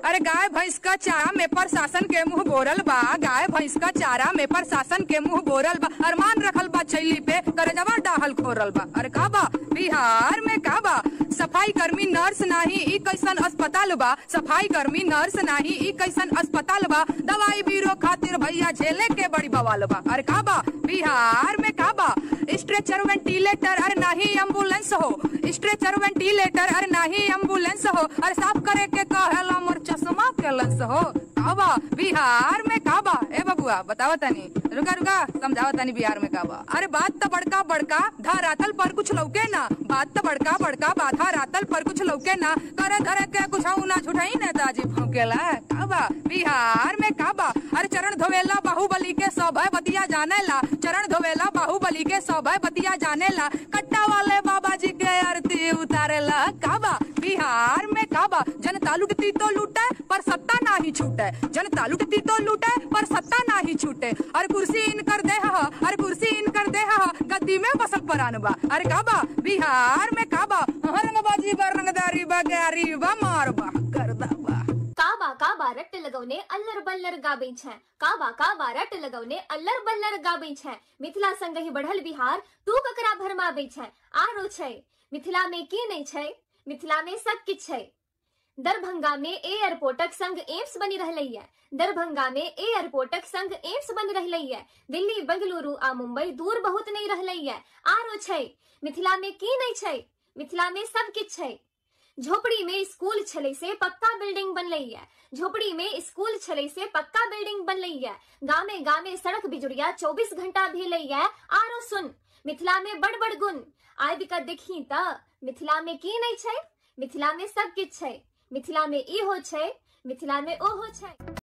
अरे गाय भैंस का चारा में प्रशासन के मुंह बोरल बा, गाय भैंस का चारा में प्रशासन के मुंह बोरल बा। अरमान रखल बा चैली पे करजवा डाहल खोरल बा। अरे का बा बिहार में का बा, सफाई कर्मी नर्स नाही ई कैसन अस्पताल बा, सफाई कर्मी नर्स नाही ई कैसन अस्पताल बा। दवाई बीरो खातिर भैया झेले के बड़ी बवाल बा। अरे का बा बिहार में का बा, स्ट्रेचर वेंटिलेटर अरे नाही एम्बुलेंस हो, स्ट्रेचर वेंटिलेटर अरे नाही एम्बुलेंस हो। अरे साफ करे के कहेला मोर चश्मा के लेंस हो। का बा बिहार में का बा, ए बबुआ बतावा तनी, रुका रुका समझावा तनी बिहार में का बा। अरे बात तो बड़का बड़का धरातल पर कुछ लौके ना, बात तो बड़का बड़का बाधा रातल पर कुछ लौके ना। करे धरे के कुछ ना छुटाई नेताजी भौंकेला। का बा बिहार में का बा, अरे चरण धोवेला बाहुबली के सब बतिया जानेला, चरण धोवेला बाहुबली के सब बतिया जानेला। कट्टा वाले बाबा जी के आरती उतारेला। का बा बिहार में का बा, जनता लुटती तो लूटे पर सत्ता ना ही छूटे, जनता लुटती तो लूटे पर सत्ता ना ही छूटे। अरे कुर्सी इन कर दे हा, अरे कुर्सी इन कर दे हा, गद्दी में बसल परान बा। अरे का बा बिहार में का बा, रंगबाजी बा रंगदारी बा गैरी बा मार बा करदा बा। काबा रट लगवने अल्लर बल्लर गाबे छै, काबा रट लगवने अल्लर बल्लर गाबे छै। मिथिला संगहि बढ़ल बिहार तू ककरा भरमाबे छै। आरो छै मिथिला में की नहीं छै, मिथिला में सब किछ छै। दरभंगा में एयरपोर्टक संग एम्स बनी रहलैया, दरभंगा में एयरपोर्टक संग एम्स बन रहलैया। दिल्ली बेंगलुरु आ मुंबई दूर बहुत नहीं रहलैया। आरो छै मिथिला में की नहीं छै, मिथिला में सब किछ छै। झोपड़ी में स्कूल छले से पक्का बिल्डिंग बनलैया, झोपड़ी में स्कूल छले से पक्का बिल्डिंग बनलैया। गामे गामे सड़क बिजुड़िया 24 घंटा भेलैया। आरो सुन मिथिला में बड़ बड़ गुण आबि के देखी त, मिथिला में की नहीं छै, मिथिला में सब किछ छै। मिथिला में ई हो छै, मिथिला में ओ हो छै।